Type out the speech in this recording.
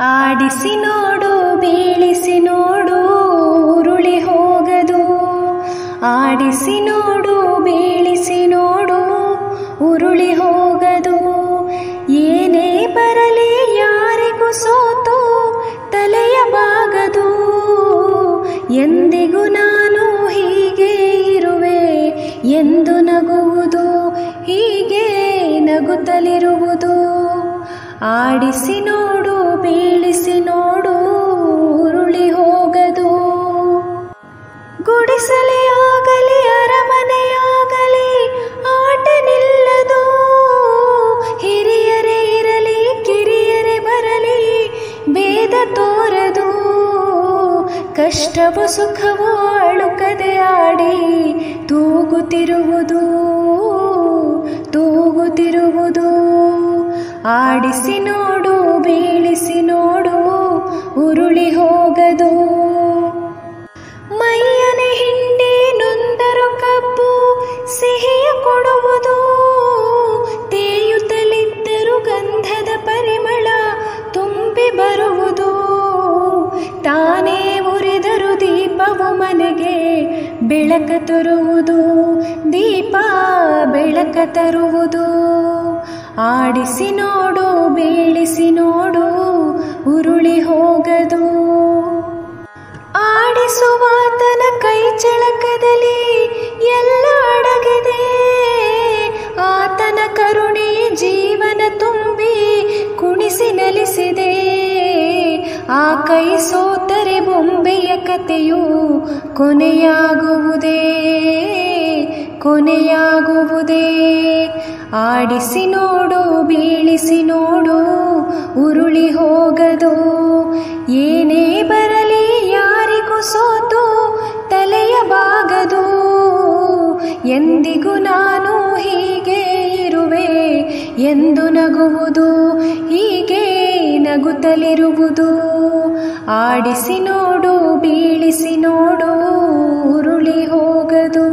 ಆಡಿಸಿ ನೋಡು ಬೀಳಿಸಿ ನೋಡು ಉರುಳಿ ಹೋಗದು. ಆಡಿಸಿ ನೋಡು ಬೀಳಿಸಿ ನೋಡು ಉರುಳಿ ಹೋಗದು. ಏನೇ ಬರಲಿ ಯಾರಿಗೂ ಸೋತು ತಲೆಯ ಬಾಗದು. ಎಂದಿಗೂ ನಾನು ಹೀಗೆ ಇರುವೆ ಎಂದು ನಗುವುದು, ಹೀಗೆ ನಗುತ್ತಲಿರುವುದು. ಆಡಿಸಿ ನೋಡು ಬೀಳಿಸಿ ನೋಡು ಉರುಳಿ ಹೋಗದು. ಗುಡಿಸಲೇ ಆಗಲಿ ಅರಮನೆಯಾಗಲಿ ಆಟ ನಿಲ್ಲದು. ಹಿರಿಯರೇ ಇರಲಿ ಕಿರಿಯರೇ ಬರಲಿ ಭೇದ ತೋರದು. ಕಷ್ಟವೋ ಸುಖವೋ ಅಳುಕದೆ ಆಡಿ ತೂಗುತ್ತಿರುವುದು, ತೂಗುತ್ತಿರುವುದು. ಆಡಿಸಿ ನೋಡು ಬೀಳಿಸಿ ನೋಡು ಉರುಳಿ ಹೋಗದು. ಮೈಯನೆ ಹಿಂಡಿ ನೊಂದರು ಕಬ್ಬು ಸಿಹಿಯ ಕೊಡುವುದು. ತೇಯುತ್ತಲಿದ್ದರು ಗಂಧದ ಪರಿಮಳ ತುಂಬಿ ಬರುವುದು. ತಾನೇ ಉರಿದರು ದೀಪವು ಮನೆಗೆ ಬೆಳಕ ತರುವುದು, ದೀಪ ಬೆಳಕ ತರುವುದು. ಆಡಿಸಿ ನೋಡು ಬೀಳಿಸಿ ನೋಡು ಉರುಳಿ ಹೋಗದು. ಆಡಿಸುವಾತನ ಕೈ ಚಳಕದಲ್ಲಿ ಎಲ್ಲ ಅಡಗಿದೆ. ಆತನ ಕರುಣೆ ಜೀವನ ತುಂಬಿ ಕುಣಿಸಿ ನಲಿಸಿದೆ. ಆ ಕೈ ಸೋತರೆ ಬೊಂಬೆಯ ಕಥೆಯು ಕೊನೆಯಾಗುವುದೇ, ಕೊನೆಯಾಗುವುದೇ. ಆಡಿಸಿ ನೋಡು ಬೀಳಿಸಿ ನೋಡು ಉರುಳಿ ಹೋಗದು. ಏನೇ ಬರಲಿ ಯಾರಿಗೂ ಸೋತು ತಲೆಯ ಬಾಗದು. ಎಂದಿಗೂ ನಾನು ಹೀಗೆ ಇರುವೆ ಎಂದು ನಗುವುದು, ಹೀಗೆ ನಗುತ್ತಲಿರುವುದು. ಆಡಿಸಿ ನೋಡು ಬೀಳಿಸಿ ನೋಡು ಉರುಳಿ ಹೋಗದು.